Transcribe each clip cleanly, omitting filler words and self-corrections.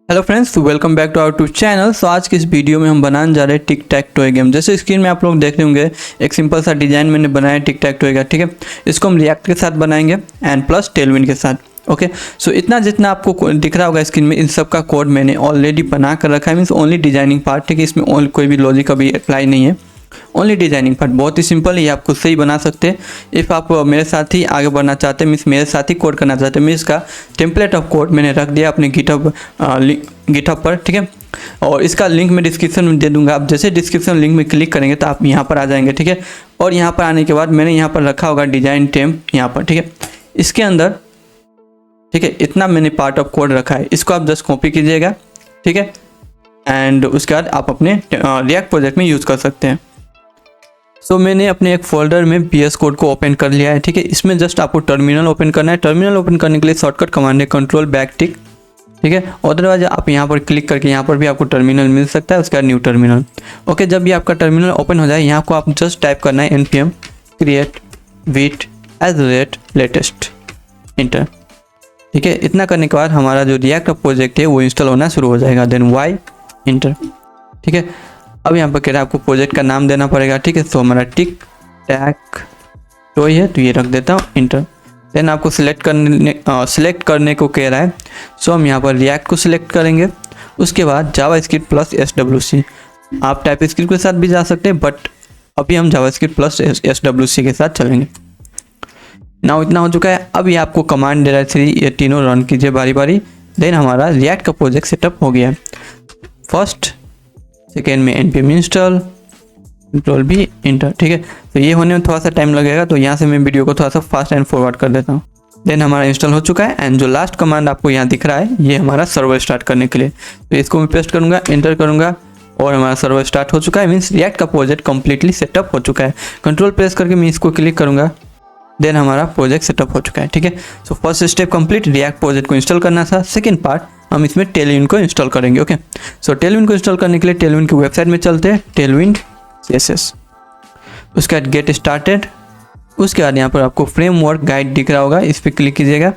Hello friends, welcome back to our to channel. So आज की इस वीडियो में हम बनाने जा रहे हैं टिक टैक टॉय गेम। जैसे स्क्रीन में आप लोग देख रहे होंगे, एक सिंपल सा डिजाइन मैंने बनाया टिक टैक टॉय का। ठीक है, इसको हम रिएक्ट के साथ बनाएंगे एंड प्लस टेलविंड के साथ। ओके, सो इतना जितना आपको दिख रहा होगा स्क्रीन में, इन सब का कोड मैंने ऑलरेडी बना कर रखा है। Means only designing part. ठीक है, इसमें कोई भी लॉजिक अभी अप्लाई नहीं है, ओनली डिजाइनिंग पार्ट। बहुत ही सिंपल है, ये आप खुद से ही बना सकते हैं। इफ़ आप मेरे साथ ही आगे बढ़ना चाहते हैं, मीन्स मेरे साथ ही कोड करना चाहते हैं, मैं इसका टेम्पलेट ऑफ कोड मैंने रख दिया अपने गिटहब पर। ठीक है, और इसका लिंक मैं डिस्क्रिप्शन में दे दूंगा। आप जैसे डिस्क्रिप्शन लिंक में क्लिक करेंगे तो आप यहाँ पर आ जाएंगे। ठीक है, और यहाँ पर आने के बाद मैंने यहाँ पर रखा होगा डिजाइन टेम्प यहाँ पर। ठीक है, इसके अंदर ठीक है इतना मैंने पार्ट ऑफ कोड रखा है, इसको आप जस्ट कॉपी कीजिएगा। ठीक है, एंड उसके बाद आप अपने रिएक्ट प्रोजेक्ट में यूज़ कर सकते हैं। सो मैंने अपने एक फोल्डर में VS कोड को ओपन कर लिया है। ठीक है, इसमें जस्ट आपको टर्मिनल ओपन करना है। टर्मिनल ओपन करने के लिए शॉर्टकट कमांड है कंट्रोल बैक टिक। ठीक है, अदरवाइज आप यहाँ पर क्लिक करके यहाँ पर भी आपको टर्मिनल मिल सकता है, उसके बाद न्यू टर्मिनल। ओके, जब भी आपका टर्मिनल ओपन हो जाए, यहाँ को आप जस्ट टाइप करना है npm create with @latest inter. ठीक है, इतना करने के बाद हमारा जो रिएक्ट प्रोजेक्ट है वो इंस्टॉल होना शुरू हो जाएगा। Then y enter. ठीक है, अब यहाँ पर कह रहा है आपको प्रोजेक्ट का नाम देना पड़ेगा। ठीक है, तो हमारा टिक टैक टॉय है तो ये रख देता हूँ इंटर। देन आपको सिलेक्ट करने को कह रहा है, सो हम यहाँ पर रिएक्ट को सिलेक्ट करेंगे। उसके बाद जावास्क्रिप्ट प्लस SWC, आप टाइपस्क्रिप्ट के साथ भी जा सकते हैं, बट अभी हम जावास्क्रिप्ट प्लस SWC के साथ चलेंगे। ना इतना हो चुका है। अब ये आपको कमांड दे रहा है 3, ये तीनों रन कीजिए बारी बारी। देन हमारा रिएक्ट का प्रोजेक्ट सेटअप हो गया है। फर्स्ट सेकेंड में npm इंस्टॉल कंट्रोल भी इंटर। ठीक है, तो ये होने में थोड़ा सा टाइम लगेगा, तो यहाँ से मैं वीडियो को थोड़ा सा फास्ट एंड फॉरवर्ड कर देता हूँ। देन हमारा इंस्टॉल हो चुका है। एंड जो लास्ट कमांड आपको यहाँ दिख रहा है, ये हमारा सर्वर स्टार्ट करने के लिए, तो इसको मैं पेस्ट करूँगा, एंटर करूँगा और हमारा सर्वर स्टार्ट हो चुका है। मीन्स रिएक्ट का प्रोजेक्ट कंप्लीटली सेटअप हो चुका है। कंट्रोल प्रेस करके मैं इसको क्लिक करूँगा, देन हमारा प्रोजेक्ट सेटअप हो चुका है। ठीक है, so first step complete, react project को इंस्टॉल करना था। सेकंड पार्ट हम इसमें टेलविंड को इंस्टॉल करेंगे। ओके, सो टेलविंड को इंस्टॉल करने के लिए टेलविंड की वेबसाइट में चलते हैं, टेलविंड CSS। उसके बाद गेट स्टार्टेड, उसके बाद यहाँ पर आपको फ्रेमवर्क गाइड दिख रहा होगा, इस पर क्लिक कीजिएगा।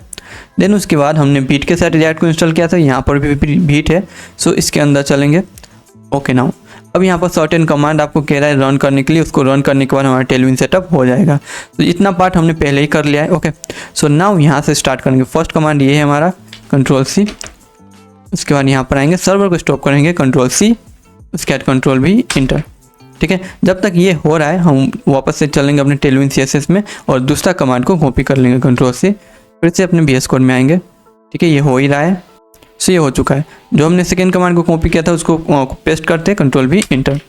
देन उसके बाद हमने बीट के साथ रिएक्ट को इंस्टॉल किया था, यहाँ पर भी बीट है, सो इसके अंदर चलेंगे। ओके, नाउ अब यहाँ पर सर्टेन कमांड आपको कह रहा है रन करने के लिए, उसको रन करने के बाद हमारा टेलविंड सेटअप हो जाएगा। तो इतना पार्ट हमने पहले ही कर लिया है। ओके, सो नाउ यहाँ से स्टार्ट करेंगे। फर्स्ट कमांड ये है हमारा कंट्रोल C। उसके बाद यहाँ पर आएंगे, सर्वर को स्टॉप करेंगे कंट्रोल C, उसके बाद कंट्रोल V इंटर। ठीक है, जब तक ये हो रहा है हम वापस से चलेंगे अपने टेलविंड CSS में और दूसरा कमांड को कॉपी कर लेंगे कंट्रोल C, फिर से अपने VS कोड में आएंगे। ठीक है, ये हो ही रहा है, सो ये हो चुका है। जो हमने सेकेंड कमांड को कॉपी किया था उसको पेस्ट करते हैं, कंट्रोल V इंटर।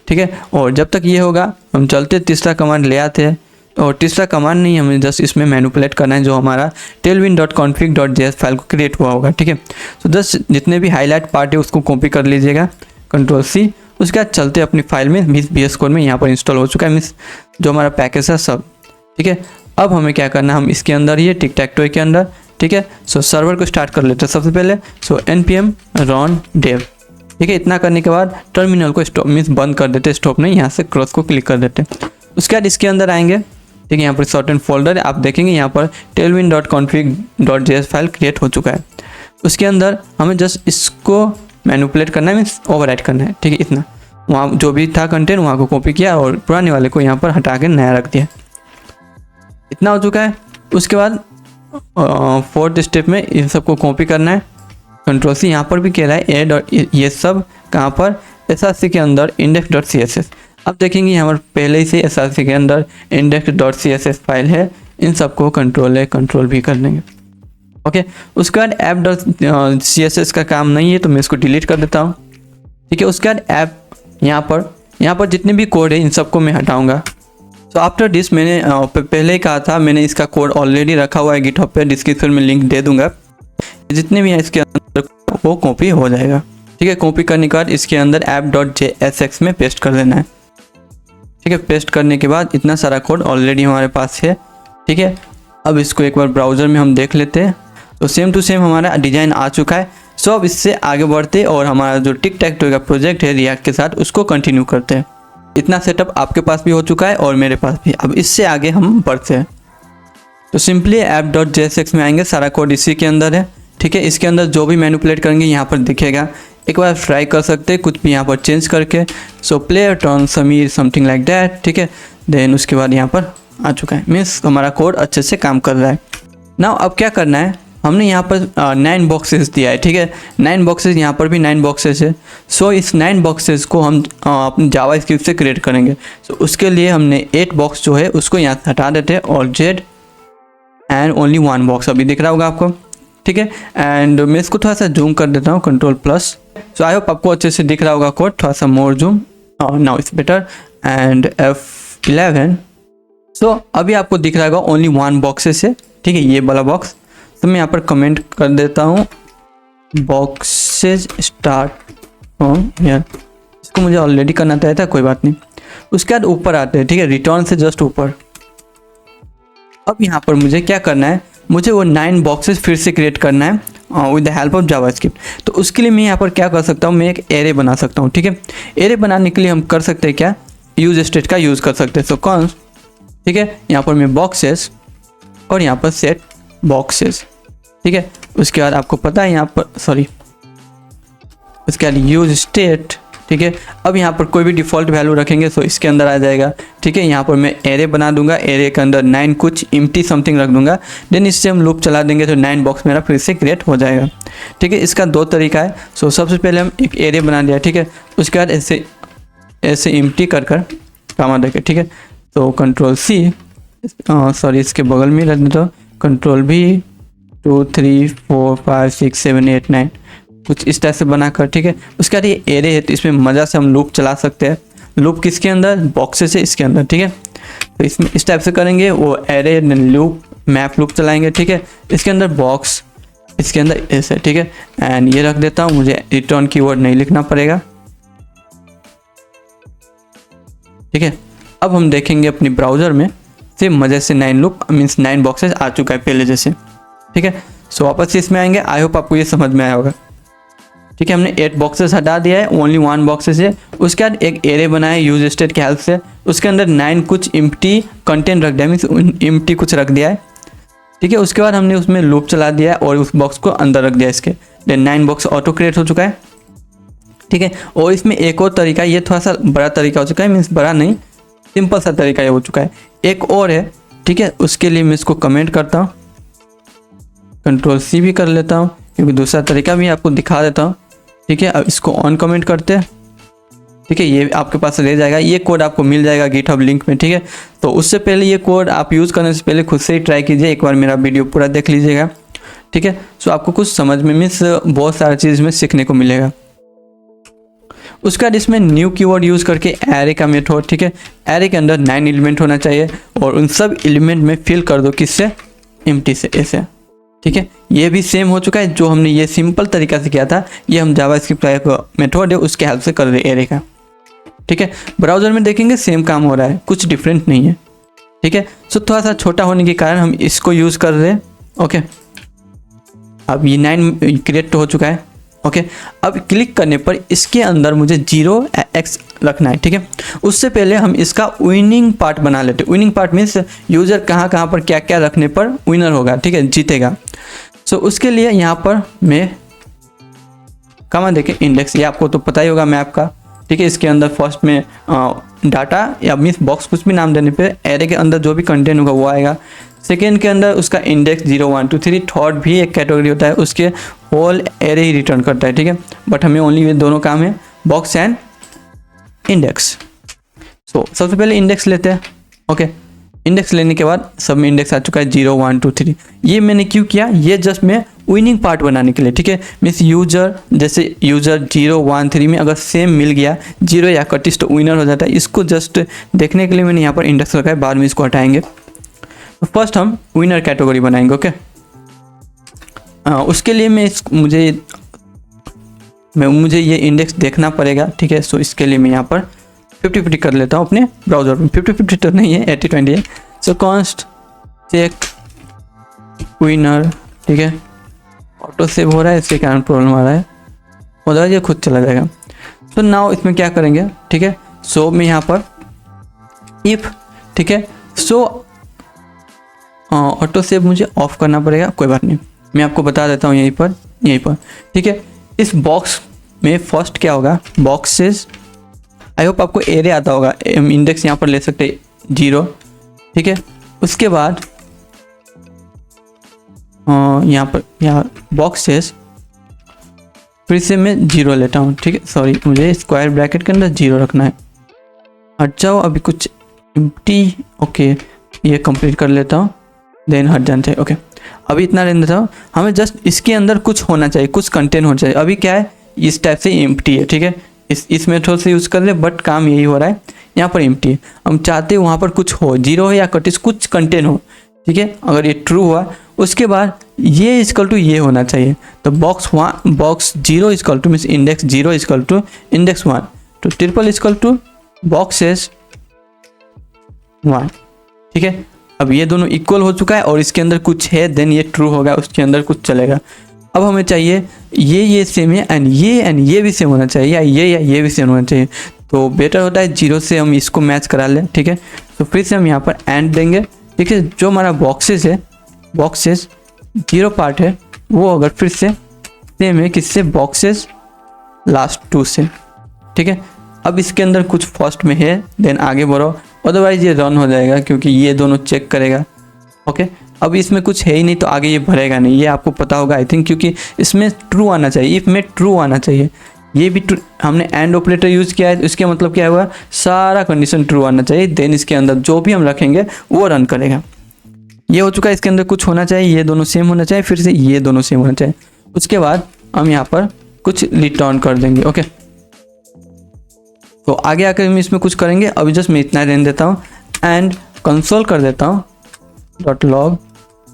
ठीक है, और जब तक ये होगा हम चलते तीसरा कमांड ले आते हैं। और तीसरा कमांड नहीं, हमें जस्ट इसमें मैनिपुलेट करना है जो हमारा tailwind.config.js फाइल को क्रिएट हुआ होगा। ठीक है, तो जस्ट जितने भी हाईलाइट पार्ट है उसको कॉपी कर लीजिएगा, कंट्रोल C। उसके बाद चलते अपनी फाइल में, मीन्स VS कोड में यहाँ पर इंस्टॉल हो चुका है, मीन्स जो हमारा पैकेज है सब। ठीक है, अब हमें क्या करना है, हम इसके अंदर ही टिक टैक टॉय के अंदर। ठीक है, सो सर्वर को स्टार्ट कर लेते हैं सबसे पहले। सो npm run dev। ठीक है, इतना करने के बाद टर्मिनल को स्टॉप मीन्स बंद कर देते, स्टॉप नहीं, यहाँ से क्रॉस को क्लिक कर देते। उसके बाद इसके अंदर आएंगे। ठीक है, यहाँ पर सर्टेन फोल्डर है, आप देखेंगे यहाँ पर tailwind.config.js फाइल क्रिएट हो चुका है। उसके अंदर हमें जस्ट इसको मैनिपुलेट करना है, मीन्स ओवरराइट करना है। ठीक है, इतना वहाँ जो भी था कंटेंट वहाँ को कॉपी किया और पुराने वाले को यहाँ पर हटा के नया रख दिया। इतना हो चुका है। उसके बाद फोर्थ स्टेप में इन सबको कॉपी करना है, कंट्रोल C। यहाँ पर भी कह रहा है ऐड, और ये सब कहाँ पर, SRC के अंदर index.css। अब देखेंगे यहाँ पर पहले ही से SRC के अंदर index.css फाइल है, इन सबको कंट्रोल भी कर देंगे। ओके, उसके बाद app.css का काम नहीं है तो मैं इसको डिलीट कर देता हूँ। ठीक है, उसके बाद ऐप यहाँ पर जितने भी कोड है इन सबको मैं हटाऊँगा। सो आफ्टर दिस मैंने पहले ही कहा था, मैंने इसका कोड ऑलरेडी रखा हुआ है गिटहब पे, डिस्क्रिप्शन में लिंक दे दूंगा। जितने भी हैं इसके अंदर वो कॉपी हो जाएगा। ठीक है, कॉपी करने के बाद इसके अंदर app.jsx में पेस्ट कर देना है। ठीक है, पेस्ट करने के बाद इतना सारा कोड ऑलरेडी हमारे पास है। ठीक है, अब इसको एक बार ब्राउज़र में हम देख लेते हैं, तो सेम टू सेम हमारा डिज़ाइन आ चुका है। सो अब इससे आगे बढ़ते और हमारा जो टिक टैक टॉय का प्रोजेक्ट है रिएक्ट के साथ उसको कंटिन्यू करते हैं। इतना सेटअप आपके पास भी हो चुका है और मेरे पास भी। अब इससे आगे हम बढ़ते हैं। तो सिंपली app.jsx में आएंगे, सारा कोड इसी के अंदर है। ठीक है। इसके अंदर जो भी मैनिपुलेट करेंगे यहाँ पर दिखेगा, एक बार ट्राई कर सकते हैं कुछ भी यहाँ पर चेंज करके। सो player turn Sameer something like that, ठीक है। देन उसके बाद यहाँ पर आ चुका है, मीन्स हमारा कोड अच्छे से काम कर रहा है। नाउ अब क्या करना है, हमने यहाँ पर 9 बॉक्सेस दिया है, ठीक है। 9 बॉक्सेस, यहाँ पर भी 9 बॉक्सेस है। सो इस 9 बॉक्सेस को हम अपने जावास्क्रिप्ट से क्रिएट करेंगे। सो उसके लिए हमने 8 बॉक्स जो है उसको यहाँ से हटा देते हैं और जेड एंड ओनली 1 बॉक्स अभी दिख रहा होगा आपको, ठीक है। एंड मैं इसको थोड़ा सा जूम कर देता हूँ, Ctrl+। सो आई होप आपको अच्छे से दिख रहा होगा कोड, थोड़ा सा more zoom, now it's better, and F11। So अभी आपको दिख रहा होगा ओनली 1 बॉक्सेस है, ठीक है, ये वाला बॉक्स। तो मैं यहाँ पर कमेंट कर देता हूँ बॉक्सेज स्टार्ट फ्रॉम हियर। इसको मुझे ऑलरेडी करना था, कोई बात नहीं। उसके बाद ऊपर आते हैं, ठीक है, रिटर्न से जस्ट ऊपर। अब यहाँ पर मुझे क्या करना है, मुझे वो 9 बॉक्सेस फिर से क्रिएट करना है with the help of JavaScript. तो उसके लिए मैं यहाँ पर क्या कर सकता हूँ, मैं एक एरे बना सकता हूँ, ठीक है। एरे बनाने के लिए हम कर सकते हैं क्या, यूज स्टेट का यूज़ कर सकते हैं। सो कॉन्स्ट, ठीक है, यहाँ पर मैं बॉक्सेस और यहाँ पर सेट बॉक्सेस, ठीक है। उसके बाद आपको पता है यहाँ पर, सॉरी, उसके बाद यूज स्टेट, ठीक है। अब यहाँ पर कोई भी डिफ़ॉल्ट वैल्यू रखेंगे तो इसके अंदर आ जाएगा, ठीक है। यहाँ पर मैं एरे बना दूंगा, एरे के अंदर 9 कुछ एम्प्टी समथिंग रख दूंगा। देन इससे हम लूप चला देंगे तो 9 बॉक्स मेरा फिर से क्रिएट हो जाएगा, ठीक है। इसका 2 तरीका है। सो सबसे पहले हम एक एरे बना लिया, ठीक है। उसके बाद ऐसे ऐसे एम्प्टी कर कामा देके, ठीक है। तो Ctrl+C, सॉरी इसके बगल में रख देता हूँ, Ctrl+V, 2 3 4 5 6 7 8 9 कुछ इस टाइप से बनाकर, ठीक है। उसके बाद ये एरे है तो इसमें मज़ा से हम लूप चला सकते हैं। लूप किसके अंदर, बॉक्सेस है इसके अंदर, ठीक है। तो इसमें इस टाइप से करेंगे, वो एरे लूप मैप लूप चलाएंगे, ठीक है। इसके अंदर बॉक्स, इसके अंदर ऐसे, ठीक है। एंड ये रख देता हूँ, मुझे रिटर्न कीवर्ड नहीं लिखना पड़ेगा, ठीक है। अब हम देखेंगे अपनी ब्राउज़र में से मज़े से 9 लूप मीन्स 9 बॉक्सेस आ चुका है पहले जैसे, ठीक है। सो वापस से इसमें आएंगे। आई होप आपको ये समझ में आया होगा, ठीक है। हमने 8 बॉक्सेस हटा दिया है, ओनली 1 बॉक्सेस है। उसके बाद एक एरे बनाया यूज स्टेट के हेल्प से, उसके अंदर 9 कुछ एम्प्टी कंटेंट रख दिया, मीन्स एम्प्टी कुछ रख दिया है, ठीक है। उसके बाद हमने उसमें लूप चला दिया है और उस बॉक्स को अंदर रख दिया इसके। देन 9 बॉक्स ऑटो क्रिएट हो चुका है, ठीक है। और इसमें एक और तरीका, ये थोड़ा सा बड़ा तरीका हो चुका है, मीन्स बड़ा नहीं, सिंपल सा तरीका ये हो चुका है। एक और है, ठीक है। उसके लिए मैं इसको कमेंट करता हूँ, Ctrl+C भी कर लेता हूँ क्योंकि दूसरा तरीका भी आपको दिखा देता हूँ, ठीक है। अब इसको ऑन कमेंट करते हैं, ठीक है। ये आपके पास रह जाएगा, ये कोड आपको मिल जाएगा गिटहब लिंक में, ठीक है। तो उससे पहले ये कोड आप यूज़ करने से पहले खुद से ही ट्राई कीजिए, एक बार मेरा वीडियो पूरा देख लीजिएगा, ठीक है। सो आपको कुछ समझ में मीन्स बहुत सारी चीज़ में सीखने को मिलेगा। उसके बाद इसमें न्यू कीवर्ड यूज़ करके एरे का मेथड, ठीक है। एरे के अंदर 9 एलिमेंट होना चाहिए और उन सब एलिमेंट में फिल कर दो किससे, एम्प्टी से, ऐसे, ठीक है। ये भी सेम हो चुका है, जो हमने ये सिंपल तरीका से किया था, ये हम जावास्क्रिप्ट का मेथड है उसके हेल्प से कर रहे एरे का, ठीक है। ब्राउज़र में देखेंगे सेम काम हो रहा है, कुछ डिफरेंट नहीं है, ठीक है। सो थोड़ा सा छोटा होने के कारण हम इसको यूज़ कर रहे हैं, ओके। अब ये 9 क्रिएट हो चुका है, ओके। अब क्लिक करने पर इसके अंदर मुझे 0x रखना है, ठीक है। उससे पहले हम इसका विनिंग पार्ट बना लेते हैं। विनिंग पार्ट मीन्स यूज़र कहाँ कहाँ पर क्या क्या रखने पर विनर होगा, ठीक है, जीतेगा। सो उसके लिए यहाँ पर मैं कमा देखें इंडेक्स, ये आपको तो पता ही होगा मैप का, ठीक है। इसके अंदर फर्स्ट में डाटा या मीन्स बॉक्स कुछ भी नाम देने पे एरे के अंदर जो भी कंटेंट होगा वो आएगा। सेकेंड के अंदर उसका इंडेक्स 0 1 2 3। थर्ड भी एक कैटेगरी होता है, उसके होल एरे ही रिटर्न करता है, ठीक है। बट हमें ओनली ये दोनों काम है, बॉक्स एंड इंडेक्स। सो सबसे पहले इंडेक्स लेते हैं, ओके। इंडेक्स लेने के बाद सब में इंडेक्स आ चुका है 0 1 2 3। ये मैंने क्यों किया, ये जस्ट मैं विनिंग पार्ट बनाने के लिए, ठीक है। मीन्स यूजर जैसे यूजर 0 1 3 में अगर सेम मिल गया 0 या कटिस तो विनर हो जाता है। इसको जस्ट देखने के लिए मैंने यहाँ पर इंडेक्स रखा है, बाद में इसको हटाएंगे। तो फर्स्ट हम विनर कैटेगरी बनाएंगे, ओके। उसके लिए मुझे ये इंडेक्स देखना पड़ेगा, ठीक है। सो इसके लिए मैं यहाँ पर 50-50 कर लेता हूँ अपने ब्राउज़र में। 50-50 तो नहीं है, 80-20 है। सो कॉन्स्ट चेक विनर, ठीक है। ऑटो सेव हो रहा है, इसके कारण प्रॉब्लम आ रहा है, उधर ये खुद चला जाएगा। तो नाउ इसमें क्या करेंगे, ठीक है। सो मैं यहाँ पर इफ, ठीक है। सो ऑटो सेव मुझे ऑफ करना पड़ेगा, कोई बात नहीं, मैं आपको बता देता हूँ यहीं पर, ठीक है। इस बॉक्स में फर्स्ट क्या होगा, बॉक्सेस, आई होप आपको एरे आता होगा, इंडेक्स यहाँ पर ले सकते 0, ठीक है। उसके बाद यहाँ बॉक्सेस, फिर से मैं 0 लेता हूँ, ठीक है। सॉरी, मुझे स्क्वायर ब्रैकेट के अंदर 0 रखना है। हट जाओ, अभी कुछ एम्प्टी, ओके, ये कंप्लीट कर लेता हूँ, देन हट जाना चाहिए, ओके। अभी इतना रहने देता हूँ, हमें जस्ट इसके अंदर कुछ होना चाहिए, कुछ कंटेंट होना चाहिए। अभी क्या है, इस टाइप से एम्प्टी है, ठीक है। इस मेथड से यूज़ कर ले, बट काम यही हो रहा है, यहाँ पर एम्प्टी है। हम चाहते हैं वहाँ पर कुछ हो, 0 है या कटिस, कुछ कंटेंट हो, ठीक है। अगर ये ट्रू हुआ, उसके बाद ये इक्वल टू ये होना चाहिए। तो box 0 equal to means index 0 equal to index 1, तो ट्रिपल इक्वल टू बॉक्सेस 1, ठीक है। अब ये दोनों इक्वल हो चुका है और इसके अंदर कुछ है, देन ये ट्रू होगा, उसके अंदर कुछ चलेगा। अब हमें चाहिए ये सेम है एंड ये भी सेम होना चाहिए, या ये भी सेम होना चाहिए। तो बेटर होता है 0 से हम इसको मैच करा लें, ठीक है। तो फिर से हम यहाँ पर एंड देंगे, ठीक है। जो हमारा बॉक्सेस है, बॉक्सेस 0 पार्ट है, वो अगर फिर से सेम है किससे, बॉक्सेस लास्ट 2 से, ठीक है। अब इसके अंदर कुछ फर्स्ट में है, देन आगे बढ़ो, अदरवाइज ये रन हो जाएगा क्योंकि ये दोनों चेक करेगा, ओके। अब इसमें कुछ है ही नहीं तो आगे ये भरेगा नहीं, ये आपको पता होगा आई थिंक, क्योंकि इसमें ट्रू आना चाहिए, इफ में ट्रू आना चाहिए। ये भी हमने एंड ऑपरेटर यूज़ किया है, इसके मतलब क्या हुआ, सारा कंडीशन ट्रू आना चाहिए, देन इसके अंदर जो भी हम रखेंगे वो रन करेगा। ये हो चुका है, इसके अंदर कुछ होना चाहिए, ये दोनों सेम होना चाहिए, फिर से ये दोनों सेम होना चाहिए। उसके बाद हम यहाँ पर कुछ रिटर्न कर देंगे, ओके। तो आगे आकर हम इसमें कुछ करेंगे, अभी जस्ट मैं इतना रहने देता हूँ एंड कंसोल कर देता हूँ .log,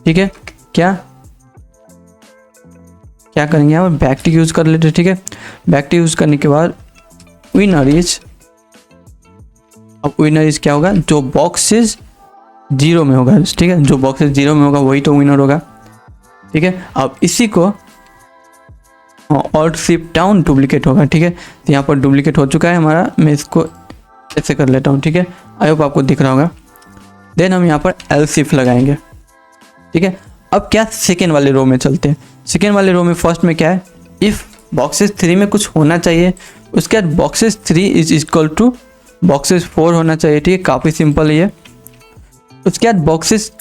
ठीक है। क्या करेंगे यहाँ पर, बैकटिक यूज़ कर लेते हैं, ठीक है। बैकटिक यूज़ करने के बाद विनर इज, अब विनर इज क्या होगा, जो बॉक्सेस 0 में होगा, ठीक है। जो बॉक्सेस 0 में होगा वही तो विनर होगा, ठीक है। अब इसी को ऑल्ट शिफ्ट डाउन डुप्लीकेट होगा, ठीक है। तो यहाँ पर डुप्लीकेट हो चुका है हमारा, मैं इसको ऐसे कर लेता हूँ, ठीक है। आई होप आपको दिख रहा होगा। देन हम यहाँ पर एल शिफ्ट लगाएंगे, ठीक है। अब क्या, सेकेंड वाले रो में चलते हैं। सेकेंड वाले रो में फर्स्ट में क्या है, इफ़ बॉक्सेस 3 में कुछ होना चाहिए, उसके बाद boxes 3 is equal two boxes 4 होना चाहिए, ठीक है। काफ़ी सिंपल है ये। उसके बाद boxes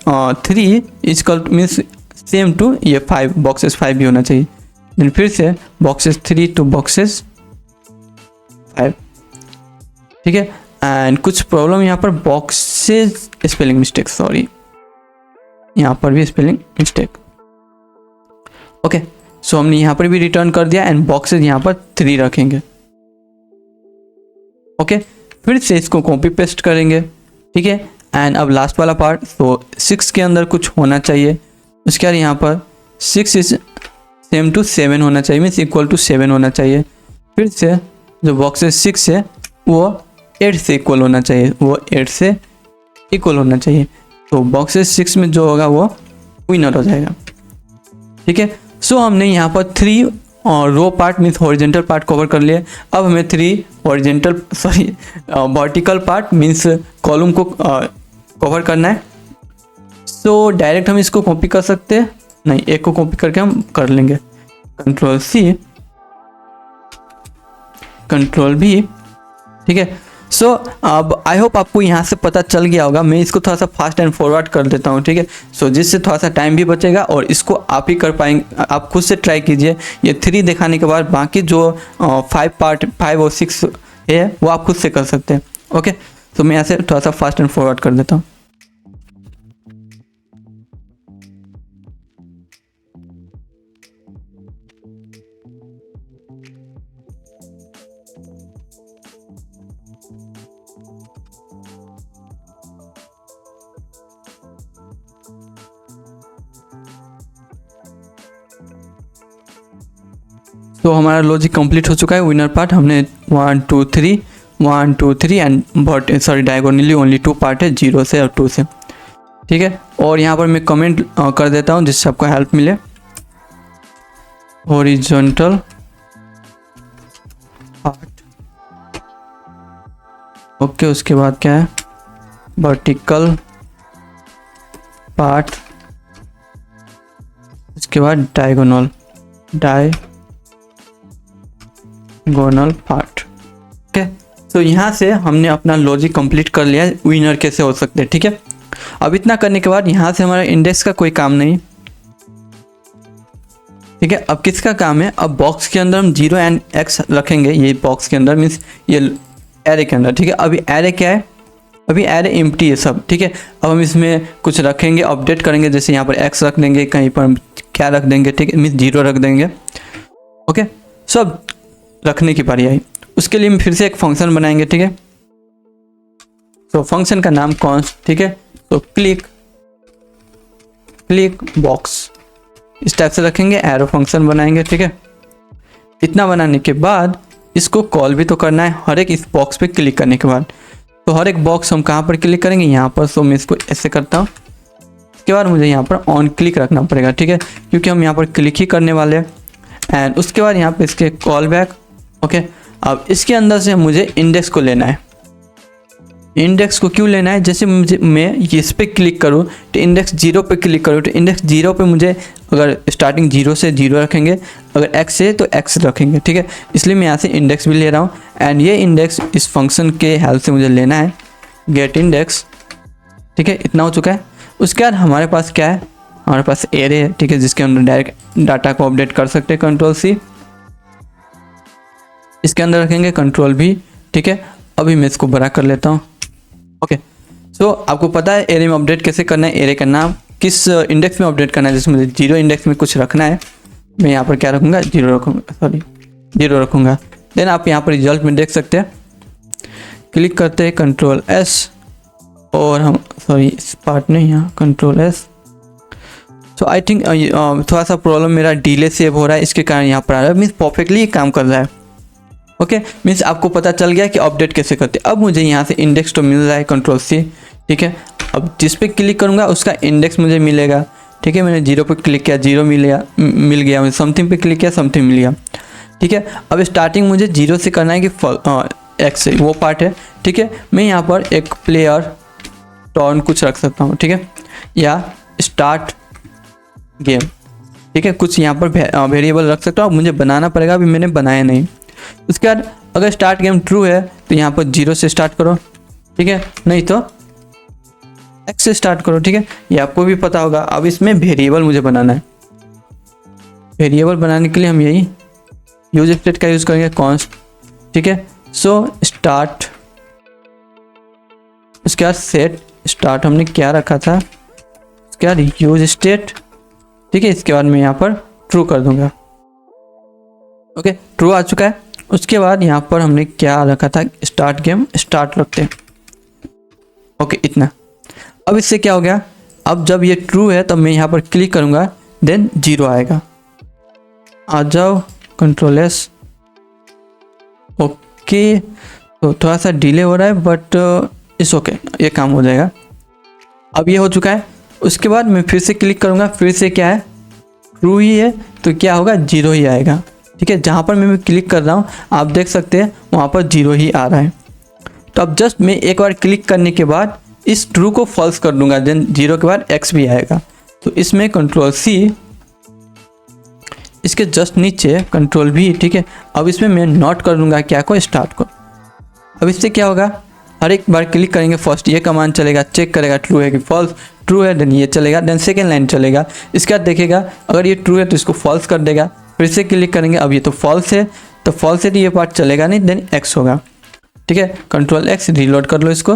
3 equal to means same to ये 5, बॉक्सेस 5 भी होना चाहिए। देन फिर से बॉक्सेस 3 टू बॉक्सेस 5, ठीक है। एंड कुछ प्रॉब्लम यहाँ पर, बॉक्सेस स्पेलिंग मिस्टेक, सॉरी, यहाँ पर भी स्पेलिंग मिस्टेक, ओके। सो हमने यहाँ पर भी रिटर्न कर दिया एंड बॉक्सेस यहाँ पर 3 रखेंगे, ओके। फिर से इसको कॉपी पेस्ट करेंगे, ठीक है। एंड अब लास्ट वाला पार्ट, तो 6 के अंदर कुछ होना चाहिए, उसके बाद यहाँ पर 6 इज सेम टू 7 होना चाहिए, मीन्स इक्वल टू 7 होना चाहिए। फिर से जो बॉक्सेस 6 है वो 8 से इक्वल होना चाहिए, वो 8 से इक्वल होना चाहिए। तो बॉक्सेस 6 में जो होगा वो विनर हो जाएगा, ठीक है। सो हमने यहाँ पर 3 और row part means horizontal part cover कर लिए। अब हमें 3 वर्टिकल पार्ट मीन्स कॉलम को कवर करना है। सो डायरेक्ट हम इसको कॉपी कर सकते हैं, नहीं, एक को कॉपी करके हम कर लेंगे, Ctrl+C Ctrl+V, ठीक है। सो अब आई होप आपको यहाँ से पता चल गया होगा। मैं इसको थोड़ा सा फास्ट एंड फॉरवर्ड कर देता हूँ, ठीक है। सो जिससे थोड़ा सा टाइम भी बचेगा और इसको आप ही कर पाएंगे, आप खुद से ट्राई कीजिए। ये 3 दिखाने के बाद बाकी जो 5 और 6 है वो आप खुद से कर सकते हैं, ओके। तो मैं यहाँ से थोड़ा सा फास्ट एंड फॉरवर्ड कर देता हूँ। तो हमारा लॉजिक कंप्लीट हो चुका है। विनर पार्ट हमने 1 2 3 and sorry diagonally only 2 part है, 0 से और 2 से, ठीक है। और यहाँ पर मैं कमेंट कर देता हूँ जिससे आपको हेल्प मिले। Horizontal part, okay. उसके बाद क्या है, वर्टिकल पार्ट, उसके बाद डायगोनल पार्ट। ओके, तो यहाँ से हमने अपना लॉजिक कंप्लीट कर लिया विनर कैसे हो सकते हैं। ठीक है, अब इतना करने के बाद यहाँ से हमारा इंडेक्स का कोई काम नहीं। ठीक है, अब किसका काम है, अब बॉक्स के अंदर हम 0 एंड x रखेंगे, ये बॉक्स के अंदर मीन्स ये एरे के अंदर। ठीक है, अभी एरे क्या है, अभी एरे एम्प्टी है सब। ठीक है, अब हम इसमें कुछ रखेंगे, अपडेट करेंगे, जैसे यहाँ पर x रख देंगे, कहीं पर क्या रख देंगे, ठीक है, मीन्स 0 रख देंगे। ओके, सब रखने की बारी आई। उसके लिए हम फिर से एक फंक्शन बनाएंगे। ठीक है, तो फंक्शन का नाम कॉन्स्ट। ठीक है, तो क्लिक बॉक्स इस टाइप से रखेंगे, एरो फंक्शन बनाएंगे। ठीक है, इतना बनाने के बाद इसको कॉल भी तो करना है हर एक इस बॉक्स पे क्लिक करने के बाद। तो हर एक बॉक्स हम कहाँ पर क्लिक करेंगे, यहाँ पर। सो मैं इसको ऐसे करता हूँ, इसके बाद मुझे यहाँ पर ऑन क्लिक रखना पड़ेगा। ठीक है, क्योंकि हम यहाँ पर क्लिक ही करने वाले हैं। एंड उसके बाद यहाँ पर इसके कॉल बैक। ओके, अब इसके अंदर से मुझे इंडेक्स को लेना है। इंडेक्स को क्यों लेना है, जैसे मैं इस पे क्लिक करूँ तो इंडेक्स 0 पे क्लिक करूँ तो इंडेक्स 0 पे मुझे अगर स्टार्टिंग 0 से 0 रखेंगे, अगर x है तो x रखेंगे। ठीक है, इसलिए मैं यहाँ से इंडेक्स भी ले रहा हूँ। एंड ये इंडेक्स इस फंक्शन के हेल्प से मुझे लेना है, गेट इंडेक्स। ठीक है, इतना हो चुका है। उसके बाद हमारे पास क्या है, हमारे पास एरे है। ठीक है, जिसके अंदर डायरेक्ट डाटा को अपडेट कर सकते हैं, कंट्रोल-C। इसके अंदर रखेंगे कंट्रोल-V। ठीक है, अभी मैं इसको बड़ा कर लेता हूँ। ओके, सो आपको पता है एरे में अपडेट कैसे करना है, एरे का नाम किस इंडेक्स में अपडेट करना है। जैसे मुझे 0 इंडेक्स में कुछ रखना है, मैं यहाँ पर क्या रखूँगा, 0 रखूँगा। देन आप यहाँ पर रिजल्ट में देख सकते हैं, क्लिक करते हैं कंट्रोल-S और हम इस पार्ट नहीं, यहाँ कंट्रोल-S। सो आई थिंक थोड़ा सा प्रॉब्लम मेरा डिले सेव हो रहा है, इसके कारण यहाँ पर आ रहा है, मीन्स परफेक्टली काम कर रहा है। ओके, मीन्स आपको पता चल गया कि अपडेट कैसे करते हैं। अब मुझे यहाँ से इंडेक्स तो मिल रहा है, कंट्रोल-C। ठीक है, अब जिस पे क्लिक करूँगा उसका इंडेक्स मुझे मिलेगा। ठीक है, मैंने 0 पे क्लिक किया, 0 मिल गया। मैंने समथिंग पे क्लिक किया, समथिंग मिल गया। ठीक है, अब स्टार्टिंग मुझे 0 से करना है कि x से, वो पार्ट है। ठीक है, मैं यहाँ पर एक प्लेयर टर्न कुछ रख सकता हूँ। ठीक है, या स्टार्ट गेम। ठीक है, कुछ यहाँ पर वेरिएबल रख सकता हूँ। मुझे बनाना पड़ेगा, अभी मैंने बनाया नहीं। उसके बाद अगर स्टार्ट गेम ट्रू है तो यहाँ पर 0 से स्टार्ट करो। ठीक है, नहीं तो x से स्टार्ट करो। ठीक है, ये आपको भी पता होगा। अब इसमें वेरिएबल मुझे बनाना है। वेरिएबल बनाने के लिए हम यही यूज स्टेट का यूज करेंगे, कॉन्स्ट। ठीक है, सो स्टार्ट, उसके बाद सेट स्टार्ट हमने क्या रखा था, उसके बाद यूज स्टेट। ठीक है, इसके बाद मैं यहाँ पर ट्रू कर दूंगा। ओके, ट्रू आ चुका है। उसके बाद यहाँ पर हमने क्या रखा था, स्टार्ट गेम स्टार्ट रखते हैं। ओके, इतना। अब इससे क्या हो गया, अब जब ये ट्रू है तब मैं यहाँ पर क्लिक करूँगा, देन 0 आएगा। आ जाओ, कंट्रोल-S। ओके, तो थोड़ा सा डिले हो रहा है बट इट्स ओके, ये काम हो जाएगा। अब ये हो चुका है। उसके बाद मैं फिर से क्लिक करूँगा, फिर से क्या है, ट्रू ही है तो क्या होगा, 0 ही आएगा। ठीक है, जहाँ पर मैं क्लिक कर रहा हूँ आप देख सकते हैं वहाँ पर 0 ही आ रहा है। तो अब जस्ट मैं एक बार क्लिक करने के बाद इस ट्रू को फॉल्स कर दूंगा, देन 0 के बाद x भी आएगा। तो इसमें कंट्रोल-C, इसके जस्ट नीचे कंट्रोल-V। ठीक है, अब इसमें मैं नॉट कर दूंगा क्या को, स्टार्ट को। अब इससे क्या होगा, हर एक बार क्लिक करेंगे फर्स्ट ये कमांड चलेगा, चेक करेगा ट्रू है कि फॉल्स। ट्रू है देन ये चलेगा, देन सेकेंड लाइन चलेगा। इसके बाद देखेगा अगर ये ट्रू है तो इसको फॉल्स कर देगा, फिर से क्लिक करेंगे, अब ये तो फॉल्स है तो ये पार्ट चलेगा नहीं, देन x होगा। ठीक है, कंट्रोल-X, रीलोड कर लो इसको।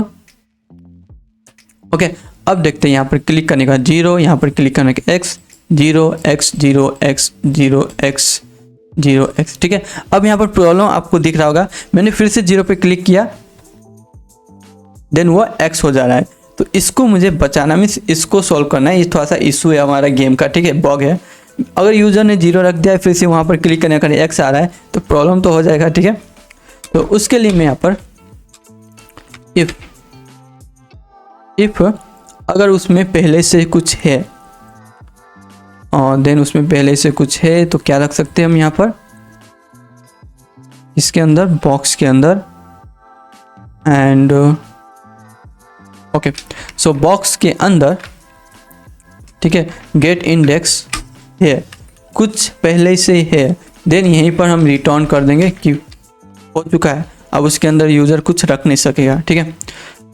ओके, अब देखते हैं यहाँ पर क्लिक करने का 0, यहाँ पर क्लिक करने का x, 0x 0x 0x 0x। ठीक है, अब यहाँ पर प्रॉब्लम आपको दिख रहा होगा, मैंने फिर से 0 पे क्लिक किया, देन वो x हो जा रहा है। तो इसको मुझे बचाना, मीन्स इसको सॉल्व करना है। ये थोड़ा सा इशू है हमारा गेम का। ठीक है, बग है। अगर यूज़र ने 0 रख दिया है फिर से वहाँ पर क्लिक करने का x आ रहा है तो प्रॉब्लम तो हो जाएगा। ठीक है, तो उसके लिए मैं यहाँ पर इफ अगर उसमें पहले से कुछ है और देन उसमें पहले से कुछ है तो क्या रख सकते हैं हम यहाँ पर, इसके अंदर बॉक्स के अंदर। एंड ओके, सो बॉक्स के अंदर, ठीक है, गेट इंडेक्स है, कुछ पहले से है, देन यहीं पर हम रिटर्न कर देंगे कि हो चुका है। अब उसके अंदर यूज़र कुछ रख नहीं सकेगा, ठीक है।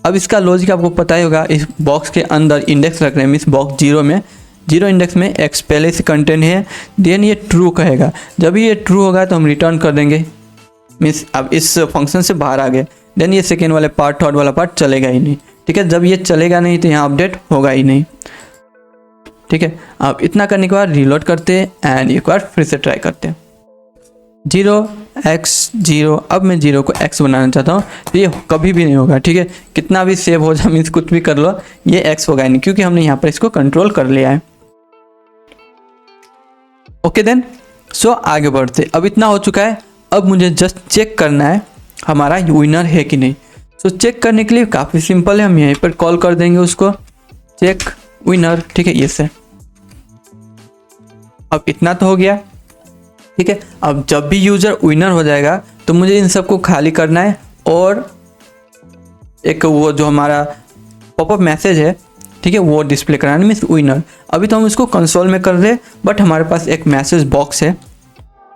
अब इसका लॉजिक आपको पता ही होगा, इस बॉक्स के अंदर इंडेक्स रख रहे हैं, मीन्स बॉक्स 0 में, 0 इंडेक्स में x पहले से कंटेंट है, देन ये ट्रू कहेगा। जब ये ट्रू होगा तो हम रिटर्न कर देंगे, मीन्स अब इस फंक्शन से बाहर आ गए। देन ये सेकेंड वाले पार्ट, थर्ड वाला पार्ट चलेगा ही नहीं, ठीक है। जब ये चलेगा नहीं तो यहाँ अपडेट होगा ही नहीं, ठीक है। अब इतना करने के बाद रीलोड करते हैं एंड एक बार फिर से ट्राई करते हैं। 0x0, अब मैं 0 को x बनाना चाहता हूँ, तो ये कभी भी नहीं होगा, ठीक है। कितना भी सेव हो जाए, मीन्स कुछ भी कर लो, ये x होगा ही नहीं, क्योंकि हमने यहाँ पर इसको कंट्रोल कर लिया है। ओके देन, सो आगे बढ़ते। अब इतना हो चुका है, अब मुझे जस्ट चेक करना है हमारा विनर है कि नहीं। सो चेक करने के लिए काफ़ी सिंपल है, हम यहीं पर कॉल कर देंगे उसको चेक विनर, ठीक है, ये से। अब इतना तो हो गया, ठीक है। अब जब भी यूज़र विनर हो जाएगा तो मुझे इन सबको खाली करना है और एक वो जो हमारा पॉपअप मैसेज है, ठीक है, वो डिस्प्ले कराना है, मीन्स विनर। अभी तो हम इसको कंसोल में कर रहे, बट हमारे पास एक मैसेज बॉक्स है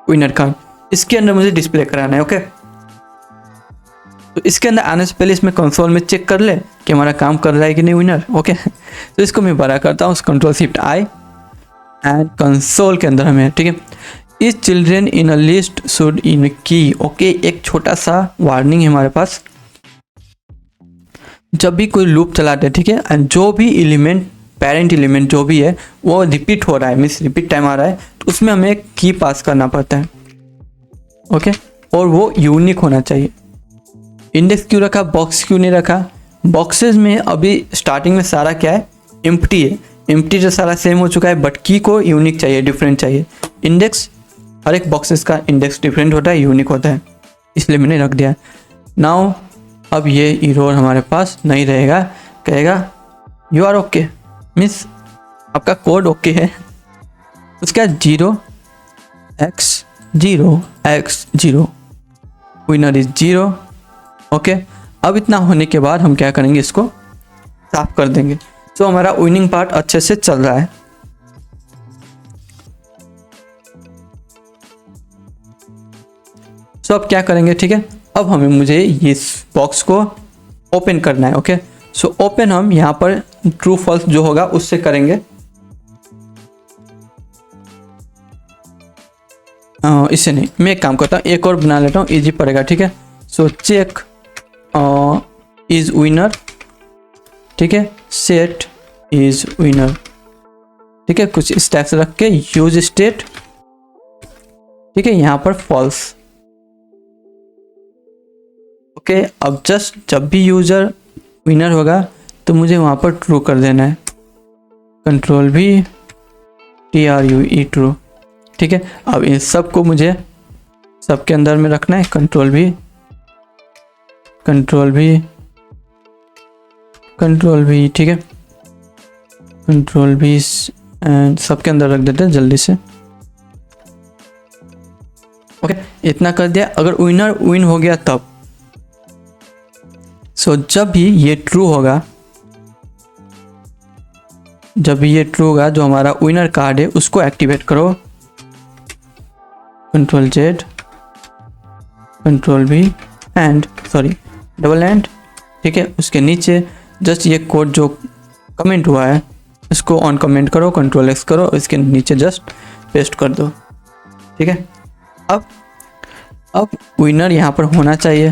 विनर का, इसके अंदर मुझे डिस्प्ले कराना है। ओके, तो इसके अंदर आने से पहले इसमें कंसोल में चेक कर ले कि हमारा काम कर रहा है कि नहीं विनर। ओके, तो इसको मैं बड़ा करता हूँ, Ctrl+Shift+I एंड कंसोल के अंदर हमें, ठीक है, इस children in a list should इन की। ओके, एक छोटा सा वार्निंग है हमारे पास, जब भी कोई लूप चलाते हैं, ठीक है, एंड जो भी एलिमेंट, पेरेंट एलिमेंट जो भी है वो रिपीट हो रहा है, मीन्स रिपीट टाइम आ रहा है, तो उसमें हमें एक की पास करना पड़ता है। ओके, और वो यूनिक होना चाहिए। इंडेक्स क्यों रखा, बॉक्स क्यों नहीं रखा? बॉक्सेस में अभी स्टार्टिंग में सारा क्या है, एम्प्टी है, एम्प्टी जो सारा सेम हो चुका है, बट की को यूनिक चाहिए, डिफरेंट चाहिए। इंडेक्स, हर एक बॉक्सेस का इंडेक्स डिफरेंट होता है, यूनिक होता है, इसलिए मैंने रख दिया। नाउ अब ये एरर हमारे पास नहीं रहेगा, कहेगा यू आर ओके, मीन्स आपका कोड ओके है। उसका 0x0 विनर इज 0। ओके, अब इतना होने के बाद हम क्या करेंगे, इसको साफ कर देंगे। तो हमारा विनिंग पार्ट अच्छे से चल रहा है। सो अब क्या करेंगे, ठीक है, अब मुझे इस बॉक्स को ओपन करना है। ओके, सो ओपन हम यहाँ पर ट्रू फॉल्स जो होगा उससे करेंगे। इससे नहीं, मैं एक काम करता हूँ, एक और बना लेता हूँ, इजी पड़ेगा, ठीक है। सो चेक इज विनर, ठीक है, सेट इज विनर, ठीक है, कुछ इस टाइप से रख के यूज स्टेट, ठीक है, यहाँ पर फॉल्स। ओके, अब जस्ट जब भी यूजर विनर होगा तो मुझे वहाँ पर ट्रू कर देना है, Ctrl+V TRUE ट्रू, ठीक है। अब इन सब को मुझे सबके अंदर में रखना है, Ctrl+V ठीक है, Ctrl+V एंड सबके अंदर रख देते हैं जल्दी से। ओके, इतना कर दिया। अगर विनर विन हो गया तब, सो जब भी ये ट्रू होगा, जब भी ये ट्रू होगा, जो हमारा विनर कार्ड है उसको एक्टिवेट करो, Ctrl+Z Ctrl+V and double and, ठीक है, उसके नीचे जस्ट ये कोड जो कमेंट हुआ है इसको ऑन कमेंट करो, Ctrl+X करो, इसके नीचे जस्ट पेस्ट कर दो, ठीक है। अब विनर यहाँ पर होना चाहिए,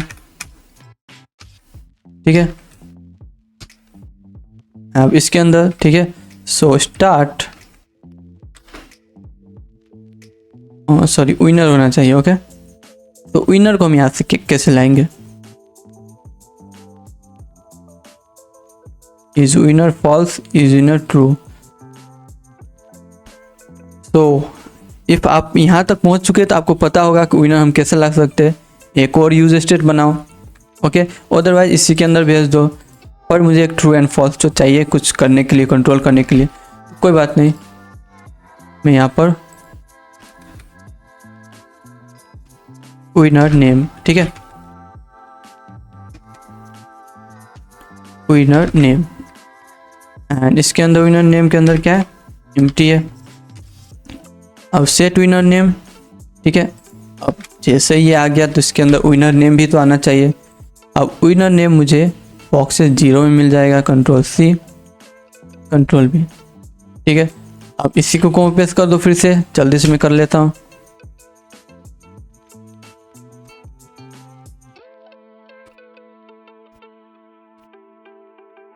ठीक है। अब इसके अंदर, ठीक है, सो स्टार्ट विनर होना चाहिए। ओके, तो विनर को हम यहाँ से कैसे लाएंगे, is winner false, is winner true. तो इफ आप यहाँ तक पहुँच चुके तो आपको पता होगा कि विनर हम कैसे ला सकते हैं। एक और यूज स्टेट बनाओ, ओके, अदरवाइज इसी के अंदर भेज दो, पर मुझे एक ट्रू एंड फॉल्स जो चाहिए कुछ करने के लिए, कंट्रोल करने के लिए। कोई बात नहीं, मैं यहाँ पर विनर नेम, ठीक है, विनर नेम एंड इसके अंदर विनर नेम के अंदर क्या है, एम्प्टी है, अब सेट विनर नेम, ठीक है। अब जैसे ये आ गया तो इसके अंदर विनर नेम भी तो आना चाहिए। अब विनर नेम मुझे बॉक्सेस 0 में मिल जाएगा, कंट्रोल सी कंट्रोल बी, ठीक है। अब इसी को कॉपी पेस्ट कर दो, फिर से जल्दी से मैं कर लेता हूँ।